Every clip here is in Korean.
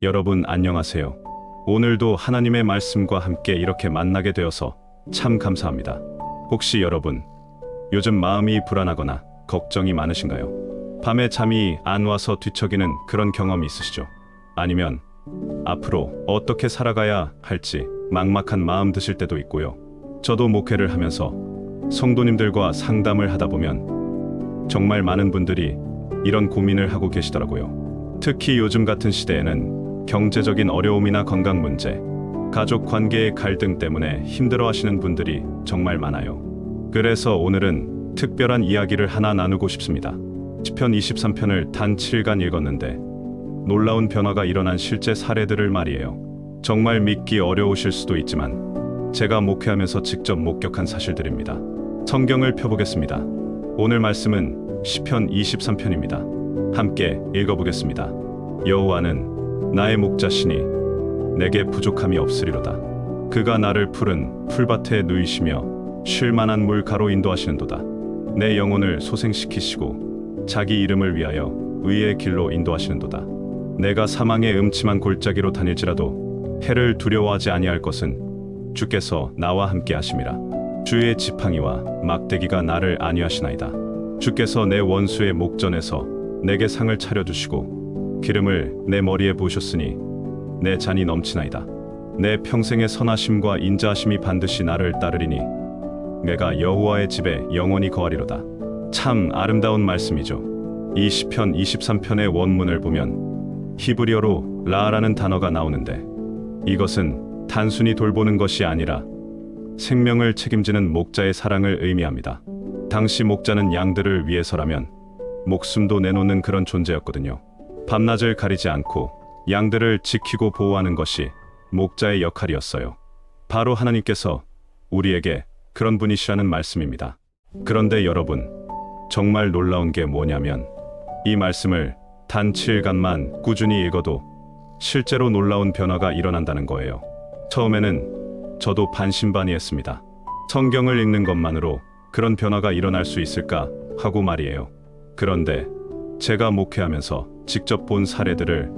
여러분 안녕하세요. 오늘도 하나님의 말씀과 함께 이렇게 만나게 되어서 참 감사합니다. 혹시 여러분 요즘 마음이 불안하거나 걱정이 많으신가요? 밤에 잠이 안 와서 뒤척이는 그런 경험이 있으시죠? 아니면 앞으로 어떻게 살아가야 할지 막막한 마음 드실 때도 있고요. 저도 목회를 하면서 성도님들과 상담을 하다 보면 정말 많은 분들이 이런 고민을 하고 계시더라고요. 특히 요즘 같은 시대에는 경제적인 어려움이나 건강 문제, 가족 관계의 갈등 때문에 힘들어하시는 분들이 정말 많아요. 그래서 오늘은 특별한 이야기를 하나 나누고 싶습니다. 시편 23편을 단 7간 읽었는데 놀라운 변화가 일어난 실제 사례들을 말이에요. 정말 믿기 어려우실 수도 있지만 제가 목회하면서 직접 목격한 사실들입니다. 성경을 펴보겠습니다. 오늘 말씀은 시편 23편입니다. 함께 읽어보겠습니다. 여호와는 나의 목자시니 내게 부족함이 없으리로다. 그가 나를 푸른 풀밭에 누이시며 쉴 만한 물가로 인도하시는도다. 내 영혼을 소생시키시고 자기 이름을 위하여 의의 길로 인도하시는도다. 내가 사망의 음침한 골짜기로 다닐지라도 해를 두려워하지 아니할 것은 주께서 나와 함께 하심이라. 주의 지팡이와 막대기가 나를 안위하시나이다. 주께서 내 원수의 목전에서 내게 상을 차려주시고 기름을 내 머리에 부으셨으니 내 잔이 넘치나이다. 내 평생의 선하심과 인자하심이 반드시 나를 따르리니 내가 여호와의 집에 영원히 거하리로다. 참 아름다운 말씀이죠. 이 시편 23편의 원문을 보면 히브리어로 라라는 단어가 나오는데 이것은 단순히 돌보는 것이 아니라 생명을 책임지는 목자의 사랑을 의미합니다. 당시 목자는 양들을 위해서라면 목숨도 내놓는 그런 존재였거든요. 밤낮을 가리지 않고 양들을 지키고 보호하는 것이 목자의 역할이었어요. 바로 하나님께서 우리에게 그런 분이시라는 말씀입니다. 그런데 여러분, 정말 놀라운 게 뭐냐면 이 말씀을 단 7간만 꾸준히 읽어도 실제로 놀라운 변화가 일어난다는 거예요. 처음에는 저도 반신반의했습니다. 성경을 읽는 것만으로 그런 변화가 일어날 수 있을까 하고 말이에요. 그런데 제가 목회하면서 직접 본 사례들을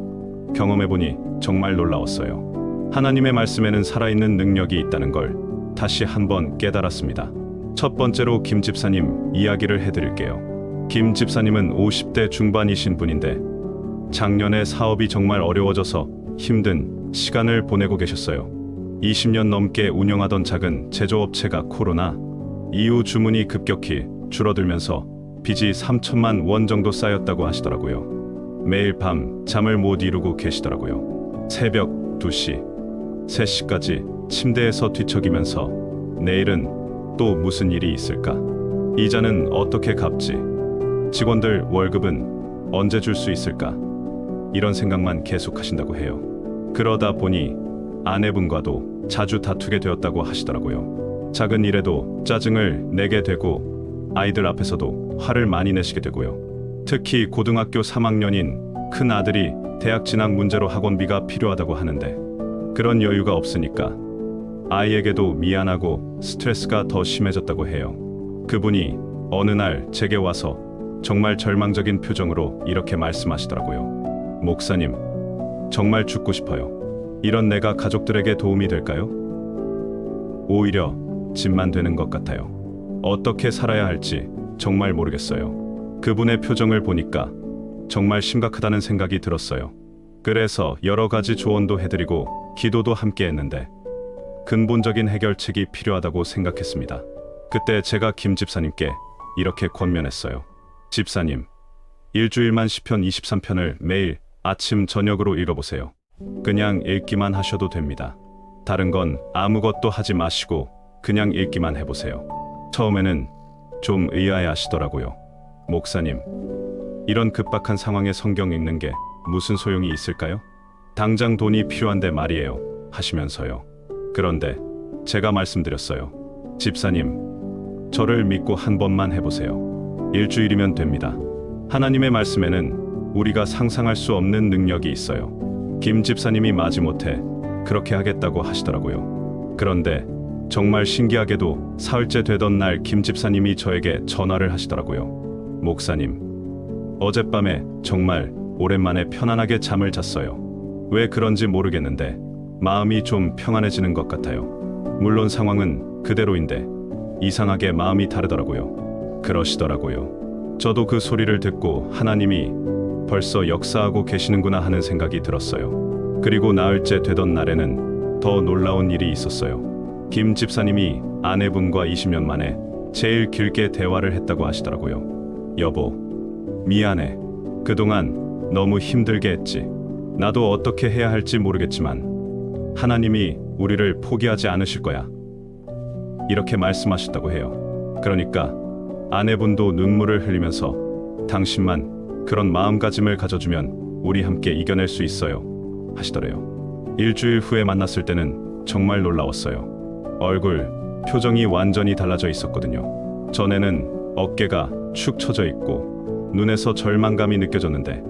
경험해보니 정말 놀라웠어요. 하나님의 말씀에는 살아있는 능력이 있다는 걸 다시 한번 깨달았습니다. 첫 번째로 김 집사님 이야기를 해드릴게요. 김 집사님은 50대 중반이신 분인데 작년에 사업이 정말 어려워져서 힘든 시간을 보내고 계셨어요. 20년 넘게 운영하던 작은 제조업체가 코로나 이후 주문이 급격히 줄어들면서 빚이 3천만 원 정도 쌓였다고 하시더라고요. 매일 밤 잠을 못 이루고 계시더라고요. 새벽 2시, 3시까지 침대에서 뒤척이면서 내일은 또 무슨 일이 있을까? 이자는 어떻게 갚지? 직원들 월급은 언제 줄 수 있을까? 이런 생각만 계속 하신다고 해요. 그러다 보니 아내분과도 자주 다투게 되었다고 하시더라고요. 작은 일에도 짜증을 내게 되고 아이들 앞에서도 화를 많이 내시게 되고요. 특히 고등학교 3학년인 큰 아들이 대학 진학 문제로 학원비가 필요하다고 하는데 그런 여유가 없으니까 아이에게도 미안하고 스트레스가 더 심해졌다고 해요. 그분이 어느 날 제게 와서 정말 절망적인 표정으로 이렇게 말씀하시더라고요. 목사님, 정말 죽고 싶어요. 이런 내가 가족들에게 도움이 될까요? 오히려 짐만 되는 것 같아요. 어떻게 살아야 할지 정말 모르겠어요. 그분의 표정을 보니까 정말 심각하다는 생각이 들었어요. 그래서 여러 가지 조언도 해드리고 기도도 함께 했는데 근본적인 해결책이 필요하다고 생각했습니다. 그때 제가 김 집사님께 이렇게 권면했어요. 집사님, 일주일만 시편 23편을 매일 아침 저녁으로 읽어보세요. 그냥 읽기만 하셔도 됩니다. 다른 건 아무것도 하지 마시고 그냥 읽기만 해보세요. 처음에는 좀 의아해하시더라고요. 목사님, 이런 급박한 상황에 성경 읽는 게 무슨 소용이 있을까요? 당장 돈이 필요한데 말이에요. 하시면서요. 그런데 제가 말씀드렸어요. 집사님, 저를 믿고 한 번만 해보세요. 일주일이면 됩니다. 하나님의 말씀에는 우리가 상상할 수 없는 능력이 있어요. 김 집사님이 마지못해 그렇게 하겠다고 하시더라고요. 그런데 정말 신기하게도 사흘째 되던 날 김 집사님이 저에게 전화를 하시더라고요. 목사님, 어젯밤에 정말 오랜만에 편안하게 잠을 잤어요. 왜 그런지 모르겠는데 마음이 좀 평안해지는 것 같아요. 물론 상황은 그대로인데 이상하게 마음이 다르더라고요. 그러시더라고요. 저도 그 소리를 듣고 하나님이 벌써 역사하고 계시는구나 하는 생각이 들었어요. 그리고 나흘째 되던 날에는 더 놀라운 일이 있었어요. 김 집사님이 아내분과 20년 만에 제일 길게 대화를 했다고 하시더라고요. 여보, 미안해. 그동안 너무 힘들게 했지. 나도 어떻게 해야 할지 모르겠지만 하나님이 우리를 포기하지 않으실 거야. 이렇게 말씀하셨다고 해요. 그러니까 아내분도 눈물을 흘리면서 당신만 그런 마음가짐을 가져주면 우리 함께 이겨낼 수 있어요 하시더래요. 일주일 후에 만났을 때는 정말 놀라웠어요. 얼굴, 표정이 완전히 달라져 있었거든요. 전에는 어깨가 축 처져 있고 눈에서 절망감이 느껴졌는데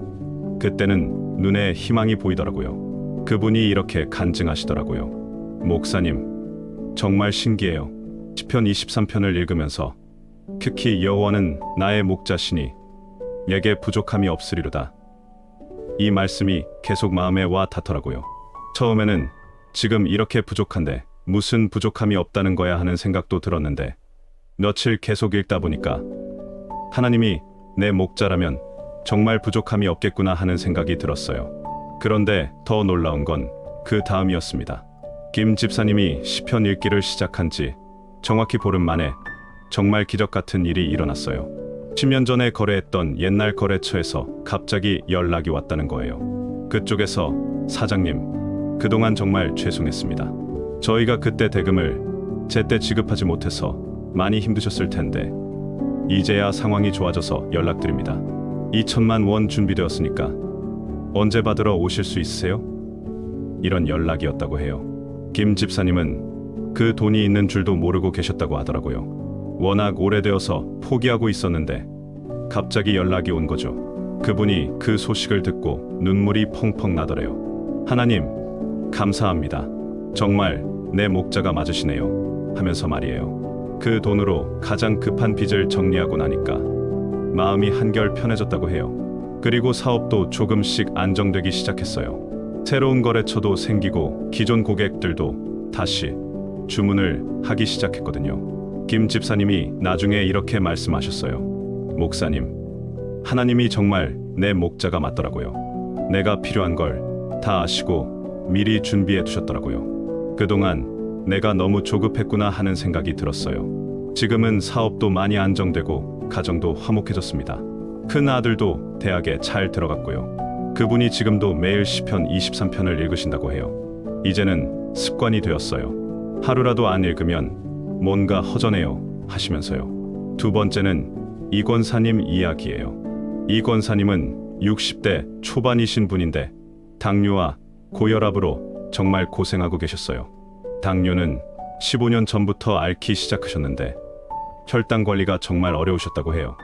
그때는 눈에 희망이 보이더라고요. 그분이 이렇게 간증하시더라고요. 목사님, 정말 신기해요. 시편 23편을 읽으면서 특히 여호와는 나의 목자시니 내게 부족함이 없으리로다. 이 말씀이 계속 마음에 와 닿더라고요. 처음에는 지금 이렇게 부족한데 무슨 부족함이 없다는 거야 하는 생각도 들었는데 며칠 계속 읽다 보니까 하나님이 내 목자라면 정말 부족함이 없겠구나 하는 생각이 들었어요. 그런데 더 놀라운 건 그 다음이었습니다. 김 집사님이 시편 읽기를 시작한 지 정확히 보름 만에 정말 기적 같은 일이 일어났어요. 10년 전에 거래했던 옛날 거래처에서 갑자기 연락이 왔다는 거예요. 그쪽에서 사장님, 그동안 정말 죄송했습니다. 저희가 그때 대금을 제때 지급하지 못해서 많이 힘드셨을 텐데 이제야 상황이 좋아져서 연락드립니다. 2천만 원 준비되었으니까 언제 받으러 오실 수 있으세요? 이런 연락이었다고 해요. 김 집사님은 그 돈이 있는 줄도 모르고 계셨다고 하더라고요. 워낙 오래되어서 포기하고 있었는데 갑자기 연락이 온 거죠. 그분이 그 소식을 듣고 눈물이 펑펑 나더래요. 하나님, 감사합니다. 정말 내 목자가 맞으시네요. 하면서 말이에요. 그 돈으로 가장 급한 빚을 정리하고 나니까 마음이 한결 편해졌다고 해요. 그리고 사업도 조금씩 안정되기 시작했어요. 새로운 거래처도 생기고 기존 고객들도 다시 주문을 하기 시작했거든요. 김 집사님이 나중에 이렇게 말씀하셨어요. 목사님, 하나님이 정말 내 목자가 맞더라고요. 내가 필요한 걸 다 아시고 미리 준비해 두셨더라고요. 그동안 내가 너무 조급했구나 하는 생각이 들었어요. 지금은 사업도 많이 안정되고 가정도 화목해졌습니다. 큰 아들도 대학에 잘 들어갔고요. 그분이 지금도 매일 시편 23편을 읽으신다고 해요. 이제는 습관이 되었어요. 하루라도 안 읽으면 뭔가 허전해요 하시면서요. 두 번째는 이 권사님 이야기예요. 이 권사님은 60대 초반이신 분인데 당뇨와 고혈압으로 정말 고생하고 계셨어요. 당뇨는 15년 전부터 앓기 시작하셨는데 혈당 관리가 정말 어려우셨다고 해요.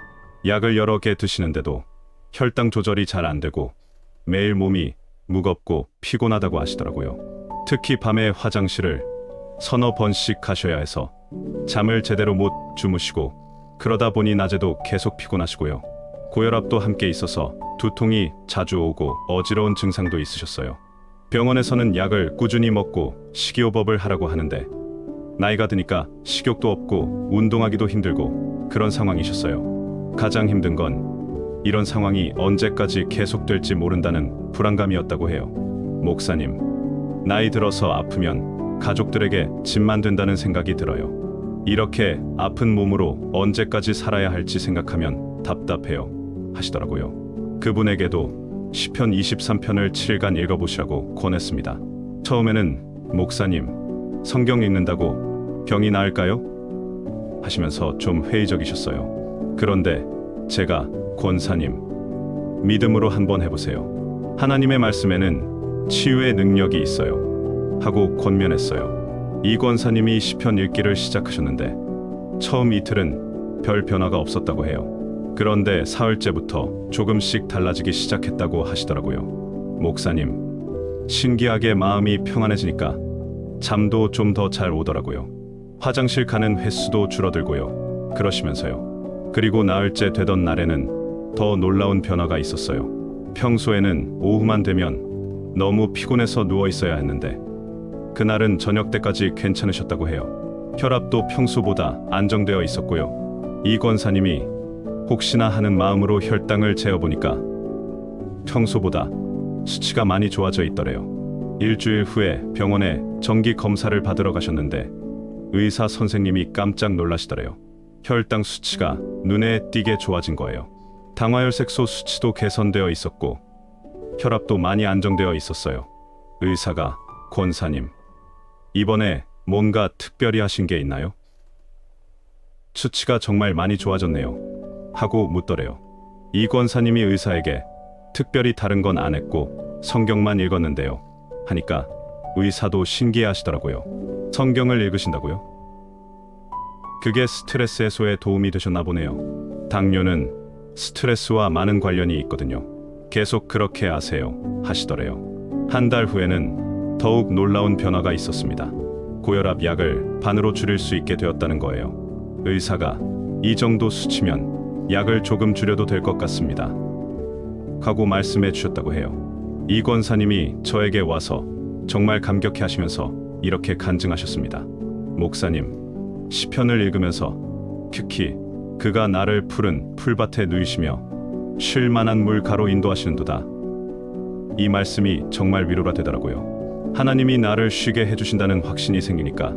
약을 여러 개 드시는데도 혈당 조절이 잘 안 되고 매일 몸이 무겁고 피곤하다고 하시더라고요. 특히 밤에 화장실을 서너 번씩 가셔야 해서 잠을 제대로 못 주무시고 그러다 보니 낮에도 계속 피곤하시고요. 고혈압도 함께 있어서 두통이 자주 오고 어지러운 증상도 있으셨어요. 병원에서는 약을 꾸준히 먹고 식이요법을 하라고 하는데 나이가 드니까 식욕도 없고 운동하기도 힘들고 그런 상황이셨어요. 가장 힘든 건 이런 상황이 언제까지 계속될지 모른다는 불안감이었다고 해요. 목사님, 나이 들어서 아프면 가족들에게 짐만 된다는 생각이 들어요. 이렇게 아픈 몸으로 언제까지 살아야 할지 생각하면 답답해요 하시더라고요. 그분에게도 시편 23편을 7일간 읽어보시라고 권했습니다. 처음에는 목사님, 성경 읽는다고 병이 나을까요? 하시면서 좀 회의적이셨어요. 그런데 제가 권사님, 믿음으로 한번 해보세요. 하나님의 말씀에는 치유의 능력이 있어요 하고 권면했어요. 이 권사님이 시편 읽기를 시작하셨는데 처음 이틀은 별 변화가 없었다고 해요. 그런데 사흘째부터 조금씩 달라지기 시작했다고 하시더라고요. 목사님, 신기하게 마음이 평안해지니까 잠도 좀 더 잘 오더라고요. 화장실 가는 횟수도 줄어들고요. 그러시면서요. 그리고 나흘째 되던 날에는 더 놀라운 변화가 있었어요. 평소에는 오후만 되면 너무 피곤해서 누워 있어야 했는데 그날은 저녁 때까지 괜찮으셨다고 해요. 혈압도 평소보다 안정되어 있었고요. 이 권사님이 혹시나 하는 마음으로 혈당을 재어보니까 평소보다 수치가 많이 좋아져 있더래요. 일주일 후에 병원에 정기 검사를 받으러 가셨는데 의사 선생님이 깜짝 놀라시더래요. 혈당 수치가 눈에 띄게 좋아진 거예요. 당화혈색소 수치도 개선되어 있었고 혈압도 많이 안정되어 있었어요. 의사가 권사님, 이번에 뭔가 특별히 하신 게 있나요? 수치가 정말 많이 좋아졌네요. 하고 묻더래요. 이 권사님이 의사에게 특별히 다른 건 안 했고 성경만 읽었는데요. 하니까 의사도 신기해하시더라고요. 성경을 읽으신다고요? 그게 스트레스 해소에 도움이 되셨나 보네요. 당뇨는 스트레스와 많은 관련이 있거든요. 계속 그렇게 하세요. 하시더래요. 한 달 후에는 더욱 놀라운 변화가 있었습니다. 고혈압 약을 반으로 줄일 수 있게 되었다는 거예요. 의사가 이 정도 수치면 약을 조금 줄여도 될 것 같습니다. 하고 말씀해 주셨다고 해요. 이 권사님이 저에게 와서 정말 감격해 하시면서 이렇게 간증하셨습니다. 목사님, 시편을 읽으면서 특히 그가 나를 푸른 풀밭에 누이시며 쉴 만한 물가로 인도하시는도다. 이 말씀이 정말 위로가 되더라고요. 하나님이 나를 쉬게 해주신다는 확신이 생기니까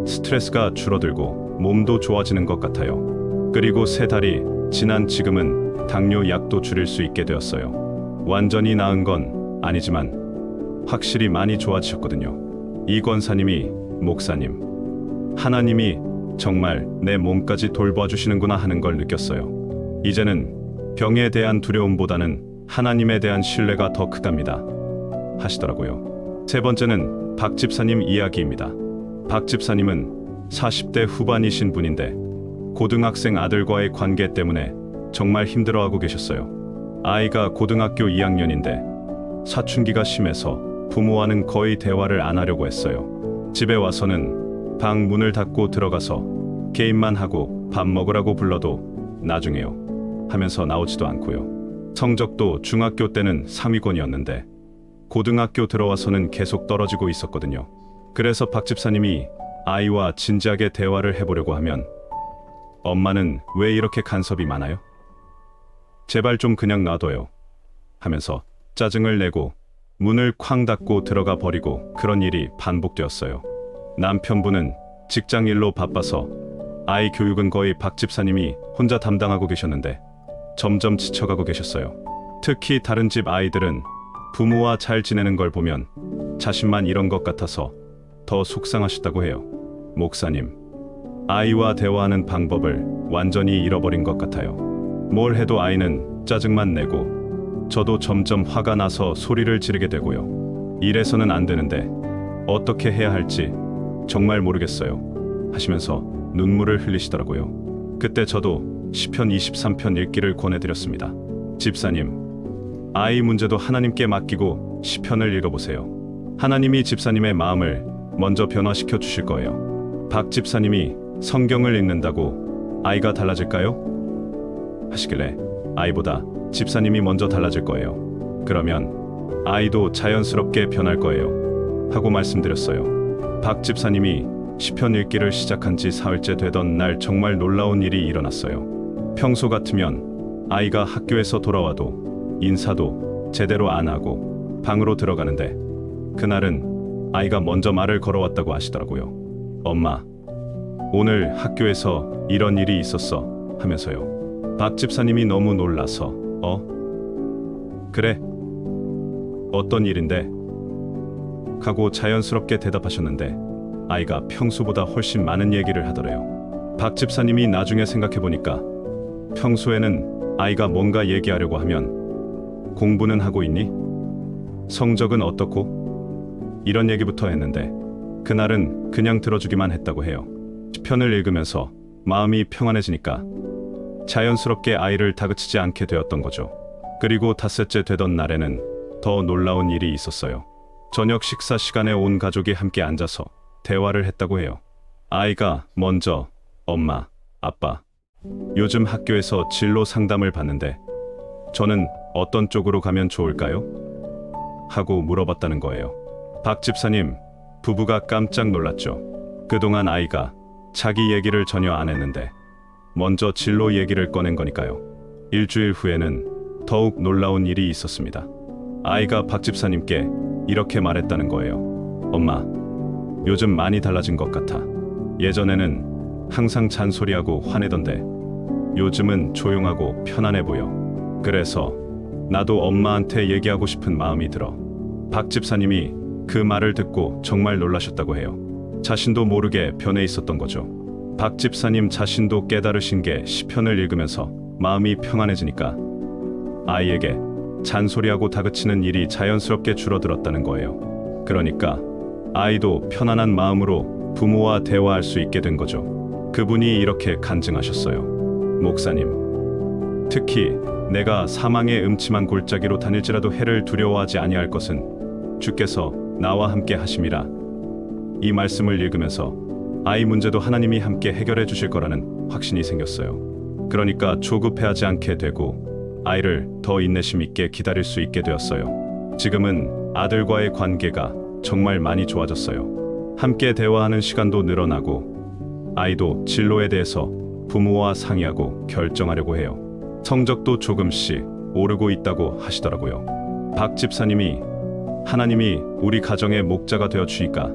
스트레스가 줄어들고 몸도 좋아지는 것 같아요. 그리고 3달이 지난 지금은 당뇨 약도 줄일 수 있게 되었어요. 완전히 나은 건 아니지만 확실히 많이 좋아지셨거든요. 이 권사님이 목사님, 하나님이 정말 내 몸까지 돌봐주시는구나 하는 걸 느꼈어요. 이제는 병에 대한 두려움보다는 하나님에 대한 신뢰가 더 크답니다. 하시더라고요. 3번째는 박 집사님 이야기입니다. 박 집사님은 40대 후반이신 분인데 고등학생 아들과의 관계 때문에 정말 힘들어하고 계셨어요. 아이가 고등학교 2학년인데 사춘기가 심해서 부모와는 거의 대화를 안 하려고 했어요. 집에 와서는 방 문을 닫고 들어가서 게임만 하고 밥 먹으라고 불러도 나중에요 하면서 나오지도 않고요. 성적도 중학교 때는 상위권이었는데 고등학교 들어와서는 계속 떨어지고 있었거든요. 그래서 박 집사님이 아이와 진지하게 대화를 해보려고 하면 엄마는 왜 이렇게 간섭이 많아요? 제발 좀 그냥 놔둬요 하면서 짜증을 내고 문을 쾅 닫고 들어가 버리고 그런 일이 반복되었어요. 남편분은 직장일로 바빠서 아이 교육은 거의 박 집사님이 혼자 담당하고 계셨는데 점점 지쳐가고 계셨어요. 특히 다른 집 아이들은 부모와 잘 지내는 걸 보면 자신만 이런 것 같아서 더 속상하셨다고 해요. 목사님, 아이와 대화하는 방법을 완전히 잃어버린 것 같아요. 뭘 해도 아이는 짜증만 내고 저도 점점 화가 나서 소리를 지르게 되고요. 이래서는 안 되는데 어떻게 해야 할지 정말 모르겠어요 하시면서 눈물을 흘리시더라고요. 그때 저도 시편 23편 읽기를 권해드렸습니다. 집사님, 아이 문제도 하나님께 맡기고 시편을 읽어보세요. 하나님이 집사님의 마음을 먼저 변화시켜 주실 거예요. 박 집사님이 성경을 읽는다고 아이가 달라질까요? 하시길래 아이보다 집사님이 먼저 달라질 거예요. 그러면 아이도 자연스럽게 변할 거예요 하고 말씀드렸어요. 박 집사님이 시편 읽기를 시작한 지 사흘째 되던 날 정말 놀라운 일이 일어났어요. 평소 같으면 아이가 학교에서 돌아와도 인사도 제대로 안 하고 방으로 들어가는데 그날은 아이가 먼저 말을 걸어왔다고 하시더라고요. 엄마, 오늘 학교에서 이런 일이 있었어 하면서요. 박 집사님이 너무 놀라서 그래? 어떤 일인데? 하고 자연스럽게 대답하셨는데 아이가 평소보다 훨씬 많은 얘기를 하더래요. 박 집사님이 나중에 생각해보니까 평소에는 아이가 뭔가 얘기하려고 하면 공부는 하고 있니? 성적은 어떻고? 이런 얘기부터 했는데 그날은 그냥 들어주기만 했다고 해요. 시편을 읽으면서 마음이 평안해지니까 자연스럽게 아이를 다그치지 않게 되었던 거죠. 그리고 닷새째 되던 날에는 더 놀라운 일이 있었어요. 저녁 식사 시간에 온 가족이 함께 앉아서 대화를 했다고 해요. 아이가 먼저 엄마, 아빠, 요즘 학교에서 진로 상담을 받는데 저는 어떤 쪽으로 가면 좋을까요? 하고 물어봤다는 거예요. 박 집사님, 부부가 깜짝 놀랐죠. 그동안 아이가 자기 얘기를 전혀 안 했는데 먼저 진로 얘기를 꺼낸 거니까요. 일주일 후에는 더욱 놀라운 일이 있었습니다. 아이가 박 집사님께 이렇게 말했다는 거예요. 엄마, 요즘 많이 달라진 것 같아. 예전에는 항상 잔소리하고 화내던데 요즘은 조용하고 편안해 보여. 그래서 나도 엄마한테 얘기하고 싶은 마음이 들어. 박 집사님이 그 말을 듣고 정말 놀라셨다고 해요. 자신도 모르게 변해 있었던 거죠. 박 집사님 자신도 깨달으신 게 시편을 읽으면서 마음이 평안해지니까 아이에게 잔소리하고 다그치는 일이 자연스럽게 줄어들었다는 거예요. 그러니까 아이도 편안한 마음으로 부모와 대화할 수 있게 된 거죠. 그분이 이렇게 간증하셨어요. 목사님, 특히 내가 사망의 음침한 골짜기로 다닐지라도 해를 두려워하지 아니할 것은 주께서 나와 함께 하심이라. 이 말씀을 읽으면서 아이 문제도 하나님이 함께 해결해 주실 거라는 확신이 생겼어요. 그러니까 조급해하지 않게 되고 아이를 더 인내심 있게 기다릴 수 있게 되었어요. 지금은 아들과의 관계가 정말 많이 좋아졌어요. 함께 대화하는 시간도 늘어나고 아이도 진로에 대해서 부모와 상의하고 결정하려고 해요. 성적도 조금씩 오르고 있다고 하시더라고요. 박 집사님이 하나님이 우리 가정의 목자가 되어 주니까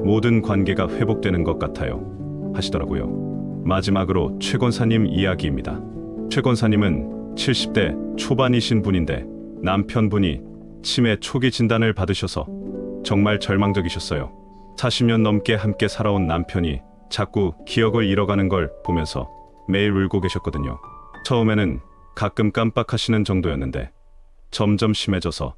모든 관계가 회복되는 것 같아요 하시더라고요. 마지막으로 최 권사님 이야기입니다. 최 권사님은 70대 초반이신 분인데 남편분이 치매 초기 진단을 받으셔서 정말 절망적이셨어요. 40년 넘게 함께 살아온 남편이 자꾸 기억을 잃어가는 걸 보면서 매일 울고 계셨거든요. 처음에는 가끔 깜빡하시는 정도였는데 점점 심해져서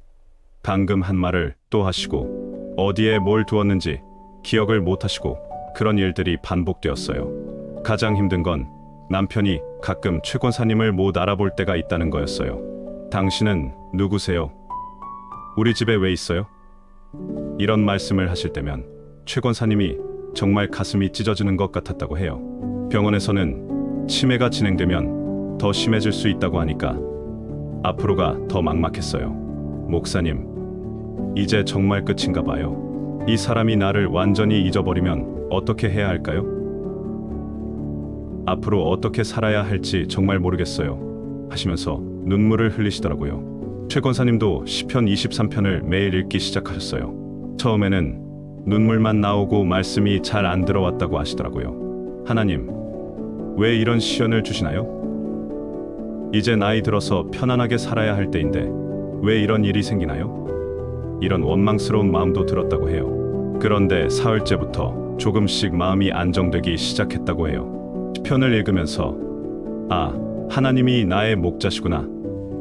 방금 한 말을 또 하시고 어디에 뭘 두었는지 기억을 못 하시고 그런 일들이 반복되었어요. 가장 힘든 건 남편이 가끔 최 권사님을 못 알아볼 때가 있다는 거였어요. 당신은 누구세요? 우리 집에 왜 있어요? 이런 말씀을 하실 때면 최 권사님이 정말 가슴이 찢어지는 것 같았다고 해요. 병원에서는 치매가 진행되면 더 심해질 수 있다고 하니까 앞으로가 더 막막했어요. 목사님, 이제 정말 끝인가 봐요. 이 사람이 나를 완전히 잊어버리면 어떻게 해야 할까요? 앞으로 어떻게 살아야 할지 정말 모르겠어요 하시면서 눈물을 흘리시더라고요. 최 권사님도 시편 23편을 매일 읽기 시작하셨어요. 처음에는 눈물만 나오고 말씀이 잘 안 들어왔다고 하시더라고요. 하나님, 왜 이런 시련을 주시나요? 이제 나이 들어서 편안하게 살아야 할 때인데 왜 이런 일이 생기나요? 이런 원망스러운 마음도 들었다고 해요. 그런데 사흘째부터 조금씩 마음이 안정되기 시작했다고 해요. 시편을 읽으면서 아, 하나님이 나의 목자시구나.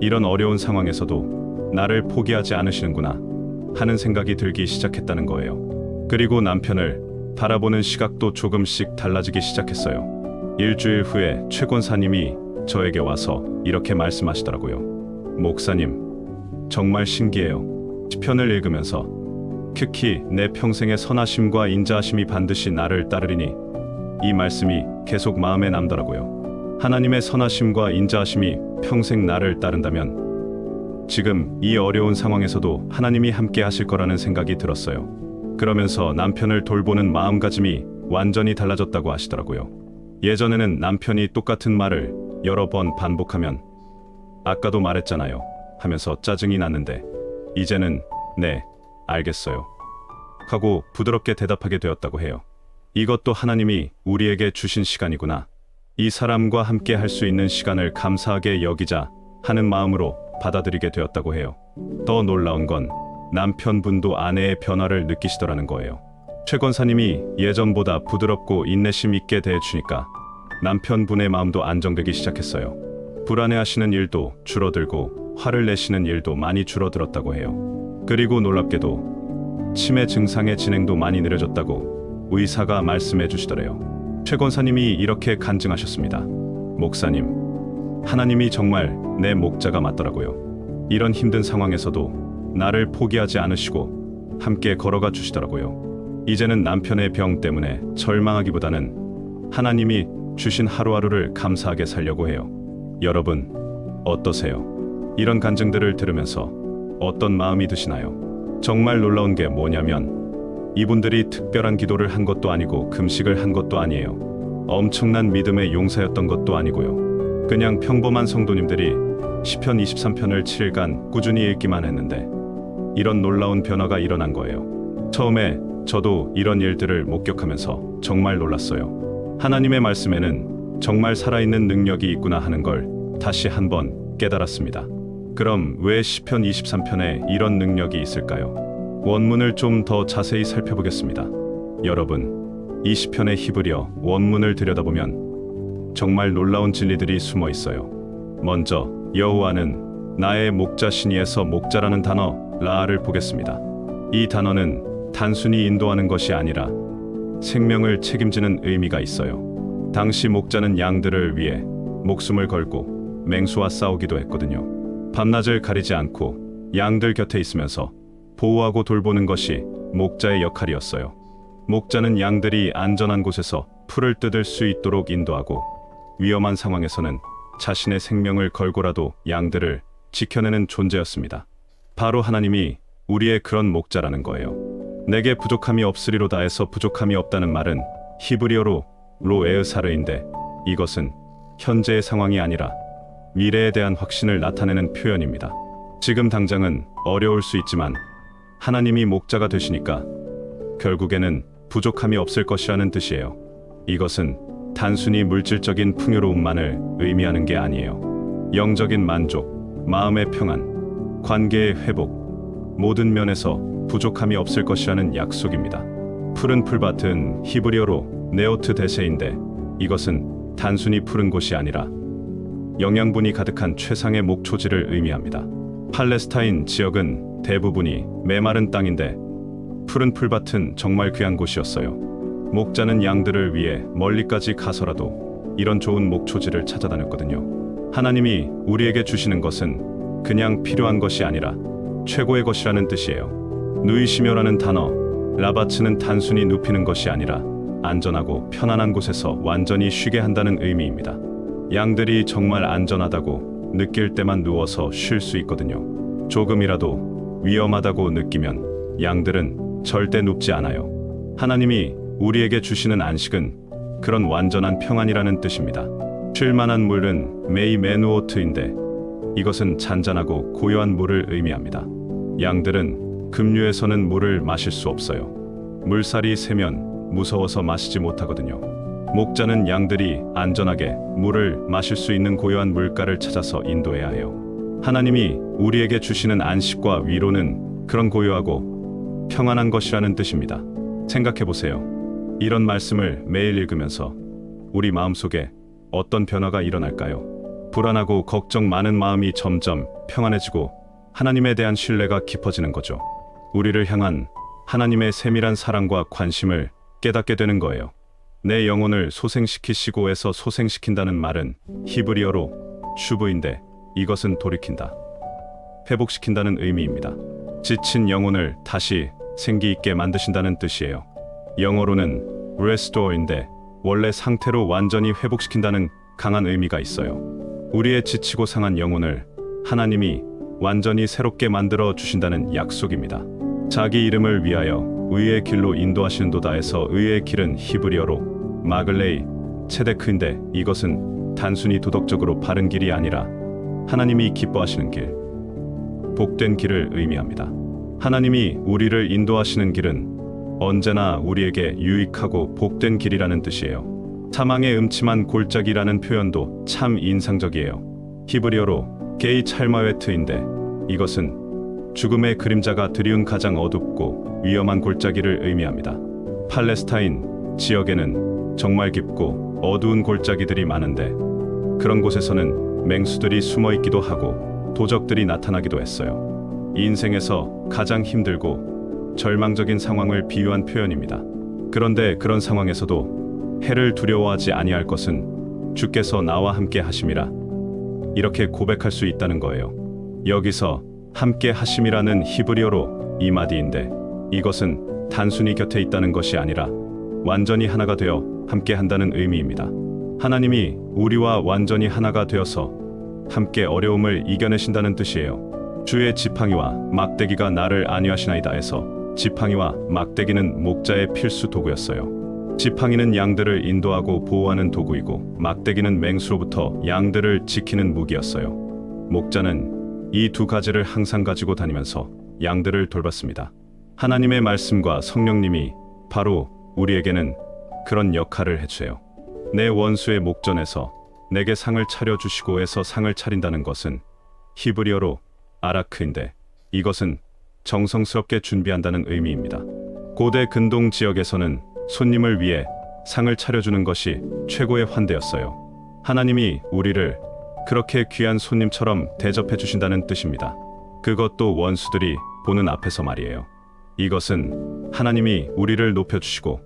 이런 어려운 상황에서도 나를 포기하지 않으시는구나 하는 생각이 들기 시작했다는 거예요. 그리고 남편을 바라보는 시각도 조금씩 달라지기 시작했어요. 일주일 후에 최 권사님이 저에게 와서 이렇게 말씀하시더라고요. 목사님, 정말 신기해요. 시편을 읽으면서 특히 내 평생의 선하심과 인자하심이 반드시 나를 따르리니 이 말씀이 계속 마음에 남더라고요. 하나님의 선하심과 인자하심이 평생 나를 따른다면 지금 이 어려운 상황에서도 하나님이 함께 하실 거라는 생각이 들었어요. 그러면서 남편을 돌보는 마음가짐이 완전히 달라졌다고 하시더라고요. 예전에는 남편이 똑같은 말을 여러 번 반복하면 아까도 말했잖아요 하면서 짜증이 났는데 이제는 네, 알겠어요 하고 부드럽게 대답하게 되었다고 해요. 이것도 하나님이 우리에게 주신 시간이구나. 이 사람과 함께 할 수 있는 시간을 감사하게 여기자 하는 마음으로 받아들이게 되었다고 해요. 더 놀라운 건 남편분도 아내의 변화를 느끼시더라는 거예요. 최 권사님이 예전보다 부드럽고 인내심 있게 대해주니까 남편분의 마음도 안정되기 시작했어요. 불안해하시는 일도 줄어들고 화를 내시는 일도 많이 줄어들었다고 해요. 그리고 놀랍게도 치매 증상의 진행도 많이 느려졌다고 의사가 말씀해 주시더래요. 최 권사님이 이렇게 간증하셨습니다. 목사님, 하나님이 정말 내 목자가 맞더라고요. 이런 힘든 상황에서도 나를 포기하지 않으시고 함께 걸어가 주시더라고요. 이제는 남편의 병 때문에 절망하기보다는 하나님이 주신 하루하루를 감사하게 살려고 해요. 여러분, 어떠세요? 이런 간증들을 들으면서 어떤 마음이 드시나요? 정말 놀라운 게 뭐냐면 이분들이 특별한 기도를 한 것도 아니고 금식을 한 것도 아니에요. 엄청난 믿음의 용사였던 것도 아니고요. 그냥 평범한 성도님들이 시편 23편을 7일간 꾸준히 읽기만 했는데 이런 놀라운 변화가 일어난 거예요. 처음에 저도 이런 일들을 목격하면서 정말 놀랐어요. 하나님의 말씀에는 정말 살아있는 능력이 있구나 하는 걸 다시 한번 깨달았습니다. 그럼 왜 시편 23편에 이런 능력이 있을까요? 원문을 좀 더 자세히 살펴보겠습니다. 여러분, 이 시편의 히브리어 원문을 들여다보면 정말 놀라운 진리들이 숨어 있어요. 먼저 여호와는 나의 목자시니에서 목자라는 단어 라를 보겠습니다. 이 단어는 단순히 인도하는 것이 아니라 생명을 책임지는 의미가 있어요. 당시 목자는 양들을 위해 목숨을 걸고 맹수와 싸우기도 했거든요. 밤낮을 가리지 않고 양들 곁에 있으면서 보호하고 돌보는 것이 목자의 역할이었어요. 목자는 양들이 안전한 곳에서 풀을 뜯을 수 있도록 인도하고 위험한 상황에서는 자신의 생명을 걸고라도 양들을 지켜내는 존재였습니다. 바로 하나님이 우리의 그런 목자라는 거예요. 내게 부족함이 없으리로다 해서 부족함이 없다는 말은 히브리어로 로에으사르인데 이것은 현재의 상황이 아니라 미래에 대한 확신을 나타내는 표현입니다. 지금 당장은 어려울 수 있지만 하나님이 목자가 되시니까 결국에는 부족함이 없을 것이라는 뜻이에요. 이것은 단순히 물질적인 풍요로움만을 의미하는 게 아니에요. 영적인 만족, 마음의 평안, 관계의 회복, 모든 면에서 부족함이 없을 것이라는 약속입니다. 푸른 풀밭은 히브리어로 네오트 데세인데 이것은 단순히 푸른 곳이 아니라 영양분이 가득한 최상의 목초지를 의미합니다. 팔레스타인 지역은 대부분이 메마른 땅인데 푸른 풀밭은 정말 귀한 곳이었어요. 목자는 양들을 위해 멀리까지 가서라도 이런 좋은 목초지를 찾아다녔거든요. 하나님이 우리에게 주시는 것은 그냥 필요한 것이 아니라 최고의 것이라는 뜻이에요. 누이시며라는 단어, 라바츠는 단순히 눕히는 것이 아니라 안전하고 편안한 곳에서 완전히 쉬게 한다는 의미입니다. 양들이 정말 안전하다고 느낄 때만 누워서 쉴 수 있거든요. 조금이라도 위험하다고 느끼면 양들은 절대 눕지 않아요. 하나님이 우리에게 주시는 안식은 그런 완전한 평안이라는 뜻입니다. 쉴만한 물은 메이 메누오트인데 이것은 잔잔하고 고요한 물을 의미합니다. 양들은 급류에서는 물을 마실 수 없어요. 물살이 세면 무서워서 마시지 못하거든요. 목자는 양들이 안전하게 물을 마실 수 있는 고요한 물가를 찾아서 인도해야 해요. 하나님이 우리에게 주시는 안식과 위로는 그런 고요하고 평안한 것이라는 뜻입니다. 생각해 보세요. 이런 말씀을 매일 읽으면서 우리 마음속에 어떤 변화가 일어날까요? 불안하고 걱정 많은 마음이 점점 평안해지고 하나님에 대한 신뢰가 깊어지는 거죠. 우리를 향한 하나님의 세밀한 사랑과 관심을 깨닫게 되는 거예요. 내 영혼을 소생시키시고에서 소생시킨다는 말은 히브리어로 슈브인데 이것은 돌이킨다, 회복시킨다는 의미입니다. 지친 영혼을 다시 생기 있게 만드신다는 뜻이에요. 영어로는 restore인데 원래 상태로 완전히 회복시킨다는 강한 의미가 있어요. 우리의 지치고 상한 영혼을 하나님이 완전히 새롭게 만들어 주신다는 약속입니다. 자기 이름을 위하여 의의 길로 인도하시는도다에서 의의 길은 히브리어로 마글레이 체데크인데 이것은 단순히 도덕적으로 바른 길이 아니라 하나님이 기뻐하시는 길, 복된 길을 의미합니다. 하나님이 우리를 인도하시는 길은 언제나 우리에게 유익하고 복된 길이라는 뜻이에요. 사망의 음침한 골짜기라는 표현도 참 인상적이에요. 히브리어로 게이 찰마웨트인데 이것은 죽음의 그림자가 드리운 가장 어둡고 위험한 골짜기를 의미합니다. 팔레스타인 지역에는 정말 깊고 어두운 골짜기들이 많은데 그런 곳에서는 맹수들이 숨어 있기도 하고 도적들이 나타나기도 했어요. 인생에서 가장 힘들고 절망적인 상황을 비유한 표현입니다. 그런데 그런 상황에서도 해를 두려워하지 아니할 것은 주께서 나와 함께 하심이라 이렇게 고백할 수 있다는 거예요. 여기서 함께 하심이라는 히브리어로 이마디인데 이것은 단순히 곁에 있다는 것이 아니라 완전히 하나가 되어 함께 한다는 의미입니다. 하나님이 우리와 완전히 하나가 되어서 함께 어려움을 이겨내신다는 뜻이에요. 주의 지팡이와 막대기가 나를 안위하시나이다 해서 지팡이와 막대기는 목자의 필수 도구였어요. 지팡이는 양들을 인도하고 보호하는 도구이고 막대기는 맹수로부터 양들을 지키는 무기였어요. 목자는 이 두 가지를 항상 가지고 다니면서 양들을 돌봤습니다. 하나님의 말씀과 성령님이 바로 우리에게는 그런 역할을 해주세요. 내 원수의 목전에서 내게 상을 차려주시고 해서 상을 차린다는 것은 히브리어로 아라크인데 이것은 정성스럽게 준비한다는 의미입니다. 고대 근동 지역에서는 손님을 위해 상을 차려주는 것이 최고의 환대였어요. 하나님이 우리를 그렇게 귀한 손님처럼 대접해 주신다는 뜻입니다. 그것도 원수들이 보는 앞에서 말이에요. 이것은 하나님이 우리를 높여주시고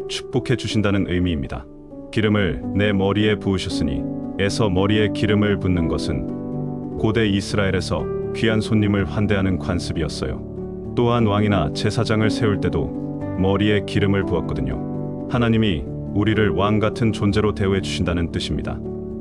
축복해 주신다는 의미입니다. 기름을 내 머리에 부으셨으니 에서 머리에 기름을 붓는 것은 고대 이스라엘에서 귀한 손님을 환대하는 관습이었어요. 또한 왕이나 제사장을 세울 때도 머리에 기름을 부었거든요. 하나님이 우리를 왕 같은 존재로 대우해 주신다는 뜻입니다.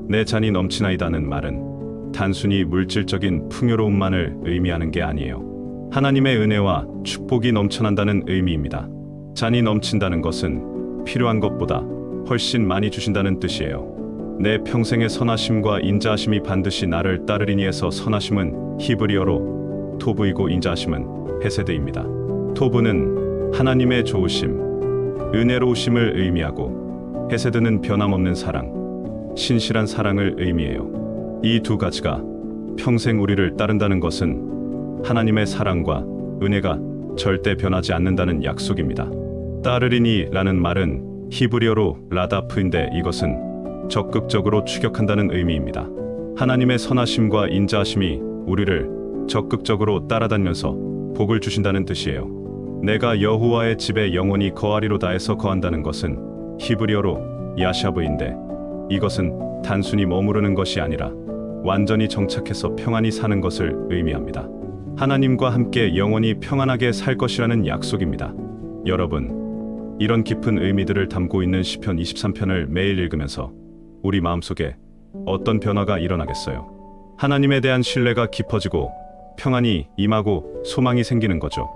내 잔이 넘치나이다는 말은 단순히 물질적인 풍요로움만을 의미하는 게 아니에요. 하나님의 은혜와 축복이 넘쳐난다는 의미입니다. 잔이 넘친다는 것은 필요한 것보다 훨씬 많이 주신다는 뜻이에요. 내 평생의 선하심과 인자하심이 반드시 나를 따르리니 해서 선하심은 히브리어로 토브이고 인자하심은 헤세드입니다. 토브는 하나님의 좋으심, 은혜로우심을 의미하고 헤세드는 변함없는 사랑, 신실한 사랑을 의미해요. 이 두 가지가 평생 우리를 따른다는 것은 하나님의 사랑과 은혜가 절대 변하지 않는다는 약속입니다. 따르리니 라는 말은 히브리어로 라다프인데 이것은 적극적으로 추격한다는 의미입니다. 하나님의 선하심과 인자하심이 우리를 적극적으로 따라다니면서 복을 주신다는 뜻이에요. 내가 여호와의 집에 영원히 거하리로다 해서 거한다는 것은 히브리어로 야샤브인데 이것은 단순히 머무르는 것이 아니라 완전히 정착해서 평안히 사는 것을 의미합니다. 하나님과 함께 영원히 평안하게 살 것이라는 약속입니다. 여러분, 이런 깊은 의미들을 담고 있는 시편 23편을 매일 읽으면서 우리 마음속에 어떤 변화가 일어나겠어요? 하나님에 대한 신뢰가 깊어지고 평안이 임하고 소망이 생기는 거죠.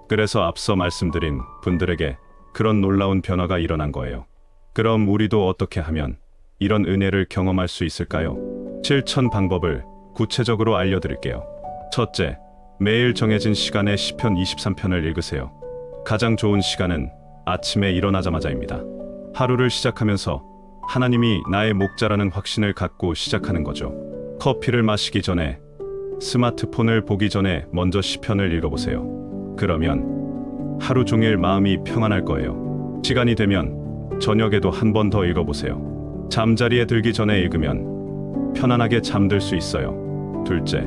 그래서 앞서 말씀드린 분들에게 그런 놀라운 변화가 일어난 거예요. 그럼 우리도 어떻게 하면 이런 은혜를 경험할 수 있을까요? 실천 방법을 구체적으로 알려드릴게요. 첫째, 매일 정해진 시간에 시편 23편을 읽으세요. 가장 좋은 시간은 아침에 일어나자마자입니다. 하루를 시작하면서 하나님이 나의 목자라는 확신을 갖고 시작하는 거죠. 커피를 마시기 전에, 스마트폰을 보기 전에 먼저 시편을 읽어보세요. 그러면 하루 종일 마음이 평안할 거예요. 시간이 되면 저녁에도 한 번 더 읽어보세요. 잠자리에 들기 전에 읽으면 편안하게 잠들 수 있어요. 둘째,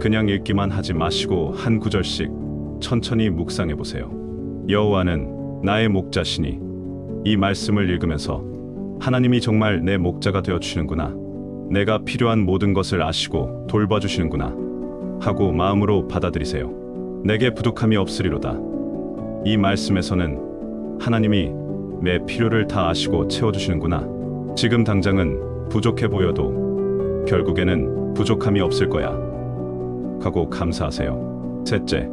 그냥 읽기만 하지 마시고 한 구절씩 천천히 묵상해 보세요. 여호와는 나의 목자시니 이 말씀을 읽으면서 하나님이 정말 내 목자가 되어 주시는구나. 내가 필요한 모든 것을 아시고 돌봐주시는구나 하고 마음으로 받아들이세요. 내게 부족함이 없으리로다. 이 말씀에서는 하나님이 내 필요를 다 아시고 채워주시는구나. 지금 당장은 부족해 보여도 결국에는 부족함이 없을 거야 하고 감사하세요. 셋째,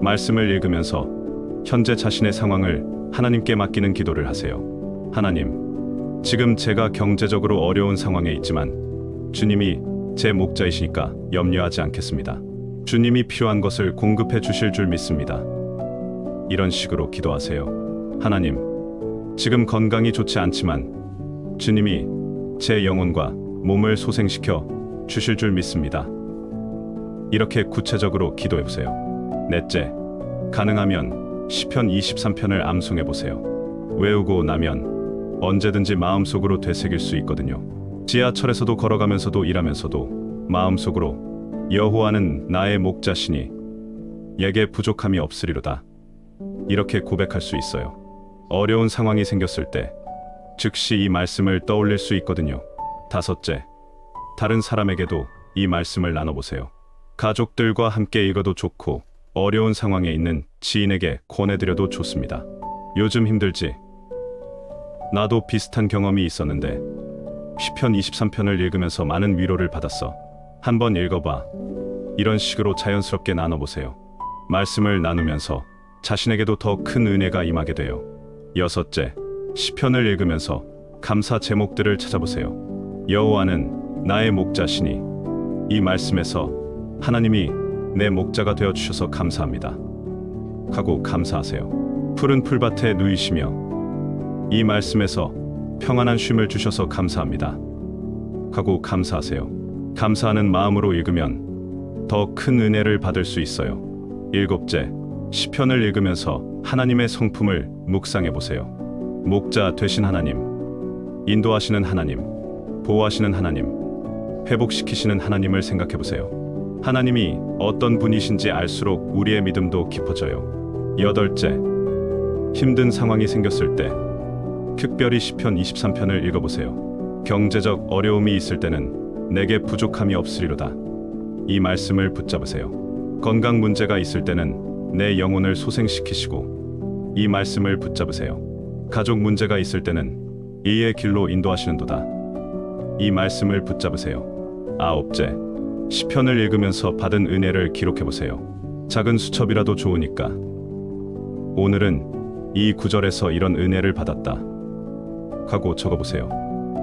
말씀을 읽으면서 현재 자신의 상황을 하나님께 맡기는 기도를 하세요. 하나님, 지금 제가 경제적으로 어려운 상황에 있지만 주님이 제 목자이시니까 염려하지 않겠습니다. 주님이 필요한 것을 공급해 주실 줄 믿습니다. 이런 식으로 기도하세요. 하나님, 지금 건강이 좋지 않지만 주님이 제 영혼과 몸을 소생시켜 주실 줄 믿습니다. 이렇게 구체적으로 기도해보세요. 넷째, 가능하면 시편 23편을 암송해보세요. 외우고 나면 언제든지 마음속으로 되새길 수 있거든요. 지하철에서도 걸어가면서도 일하면서도 마음속으로 여호와는 나의 목자시니 내게 부족함이 없으리로다. 이렇게 고백할 수 있어요. 어려운 상황이 생겼을 때 즉시 이 말씀을 떠올릴 수 있거든요. 다섯째, 다른 사람에게도 이 말씀을 나눠보세요. 가족들과 함께 읽어도 좋고 어려운 상황에 있는 지인에게 권해드려도 좋습니다. 요즘 힘들지? 나도 비슷한 경험이 있었는데 시편 23편을 읽으면서 많은 위로를 받았어. 한번 읽어봐. 이런 식으로 자연스럽게 나눠보세요. 말씀을 나누면서 자신에게도 더 큰 은혜가 임하게 돼요. 여섯째, 시편을 읽으면서 감사 제목들을 찾아보세요. 여호와는 나의 목자시니, 이 말씀에서 하나님이 내 목자가 되어 주셔서 감사합니다 하고 감사하세요. 푸른 풀밭에 누이시며, 이 말씀에서 평안한 쉼을 주셔서 감사합니다 하고 감사하세요. 감사하는 마음으로 읽으면 더 큰 은혜를 받을 수 있어요. 일곱째, 시편을 읽으면서 하나님의 성품을 묵상해 보세요. 목자 되신 하나님, 인도하시는 하나님, 보호하시는 하나님, 회복시키시는 하나님을 생각해 보세요. 하나님이 어떤 분이신지 알수록 우리의 믿음도 깊어져요. 여덟째, 힘든 상황이 생겼을 때 특별히 시편 23편을 읽어보세요. 경제적 어려움이 있을 때는 내게 부족함이 없으리로다. 이 말씀을 붙잡으세요. 건강 문제가 있을 때는 내 영혼을 소생시키시고, 이 말씀을 붙잡으세요. 가족 문제가 있을 때는 이의 길로 인도하시는도다. 이 말씀을 붙잡으세요. 아홉째, 시편을 읽으면서 받은 은혜를 기록해보세요. 작은 수첩이라도 좋으니까 오늘은 이 구절에서 이런 은혜를 받았다 하고 적어보세요.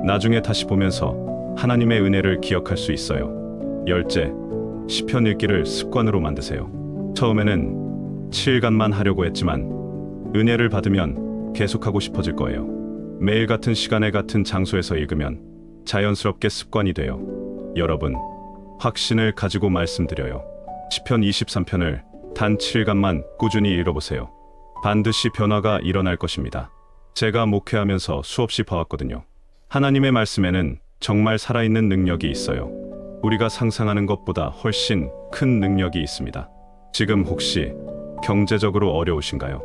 나중에 다시 보면서 하나님의 은혜를 기억할 수 있어요. 열째, 시편 읽기를 습관으로 만드세요. 처음에는 7일간만 하려고 했지만 은혜를 받으면 계속하고 싶어질 거예요. 매일 같은 시간에 같은 장소에서 읽으면 자연스럽게 습관이 돼요. 여러분, 확신을 가지고 말씀드려요. 시편 23편을 단 7일간만 꾸준히 읽어보세요. 반드시 변화가 일어날 것입니다. 제가 목회하면서 수없이 봐왔거든요. 하나님의 말씀에는 정말 살아있는 능력이 있어요. 우리가 상상하는 것보다 훨씬 큰 능력이 있습니다. 지금 혹시 경제적으로 어려우신가요?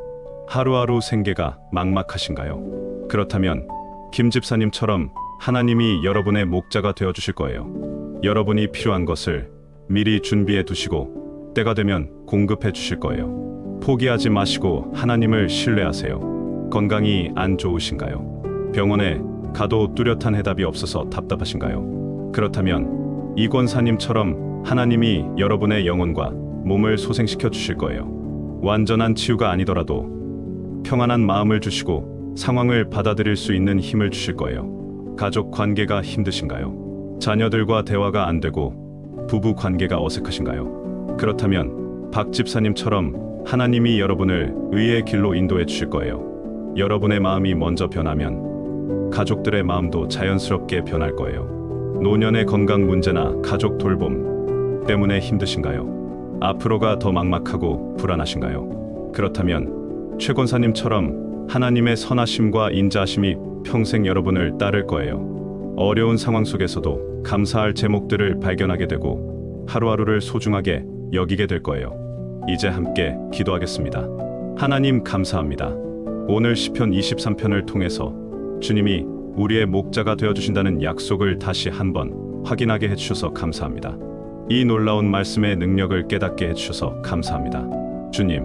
하루하루 생계가 막막하신가요? 그렇다면 김 집사님처럼 하나님이 여러분의 목자가 되어 주실 거예요. 여러분이 필요한 것을 미리 준비해 두시고 때가 되면 공급해 주실 거예요. 포기하지 마시고 하나님을 신뢰하세요. 건강이 안 좋으신가요? 병원에 가도 뚜렷한 해답이 없어서 답답하신가요? 그렇다면 이 권사님처럼 하나님이 여러분의 영혼과 몸을 소생시켜 주실 거예요. 완전한 치유가 아니더라도 평안한 마음을 주시고 상황을 받아들일 수 있는 힘을 주실 거예요. 가족 관계가 힘드신가요? 자녀들과 대화가 안 되고 부부 관계가 어색하신가요? 그렇다면 박 집사님처럼 하나님이 여러분을 의의 길로 인도해 주실 거예요. 여러분의 마음이 먼저 변하면 가족들의 마음도 자연스럽게 변할 거예요. 노년의 건강 문제나 가족 돌봄 때문에 힘드신가요? 앞으로가 더 막막하고 불안하신가요? 그렇다면 최 권사님처럼 하나님의 선하심과 인자하심이 평생 여러분을 따를 거예요. 어려운 상황 속에서도 감사할 제목들을 발견하게 되고 하루하루를 소중하게 여기게 될 거예요. 이제 함께 기도하겠습니다. 하나님 감사합니다. 오늘 시편 23편을 통해서 주님이 우리의 목자가 되어주신다는 약속을 다시 한번 확인하게 해주셔서 감사합니다. 이 놀라운 말씀의 능력을 깨닫게 해주셔서 감사합니다. 주님,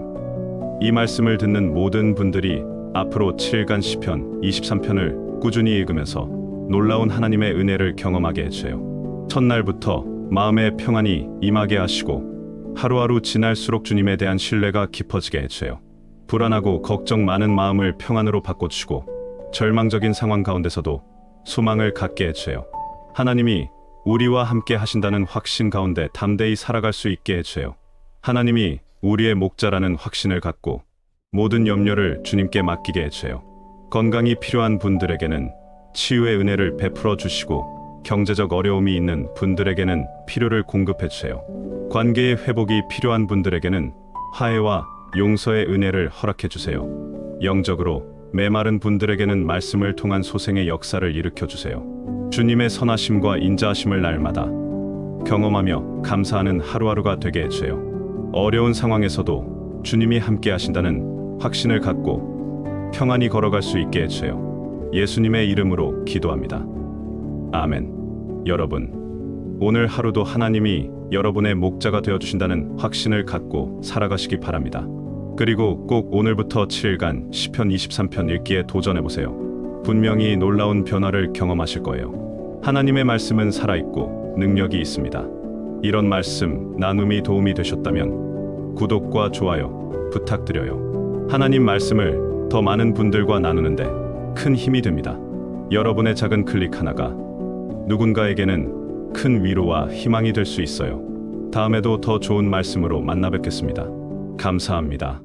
이 말씀을 듣는 모든 분들이 앞으로 7일간 시편 23편을 꾸준히 읽으면서 놀라운 하나님의 은혜를 경험하게 해주세요. 첫날부터 마음의 평안이 임하게 하시고 하루하루 지날수록 주님에 대한 신뢰가 깊어지게 해주세요. 불안하고 걱정 많은 마음을 평안으로 바꿔주시고 절망적인 상황 가운데서도 소망을 갖게 해주세요. 하나님이 우리와 함께 하신다는 확신 가운데 담대히 살아갈 수 있게 해주세요. 하나님이 우리의 목자라는 확신을 갖고 모든 염려를 주님께 맡기게 해주세요. 건강이 필요한 분들에게는 치유의 은혜를 베풀어 주시고 경제적 어려움이 있는 분들에게는 필요를 공급해 주세요. 관계의 회복이 필요한 분들에게는 화해와 용서의 은혜를 허락해 주세요. 영적으로 메마른 분들에게는 말씀을 통한 소생의 역사를 일으켜 주세요. 주님의 선하심과 인자하심을 날마다 경험하며 감사하는 하루하루가 되게 해주세요. 어려운 상황에서도 주님이 함께 하신다는 확신을 갖고 평안히 걸어갈 수 있게 해주세요. 예수님의 이름으로 기도합니다. 아멘. 여러분, 오늘 하루도 하나님이 여러분의 목자가 되어주신다는 확신을 갖고 살아가시기 바랍니다. 그리고 꼭 오늘부터 7일간 시편 23편 읽기에 도전해보세요. 분명히 놀라운 변화를 경험하실 거예요. 하나님의 말씀은 살아있고 능력이 있습니다. 이런 말씀 나눔이 도움이 되셨다면 구독과 좋아요 부탁드려요. 하나님 말씀을 더 많은 분들과 나누는데 큰 힘이 됩니다. 여러분의 작은 클릭 하나가 누군가에게는 큰 위로와 희망이 될 수 있어요. 다음에도 더 좋은 말씀으로 만나 뵙겠습니다. 감사합니다.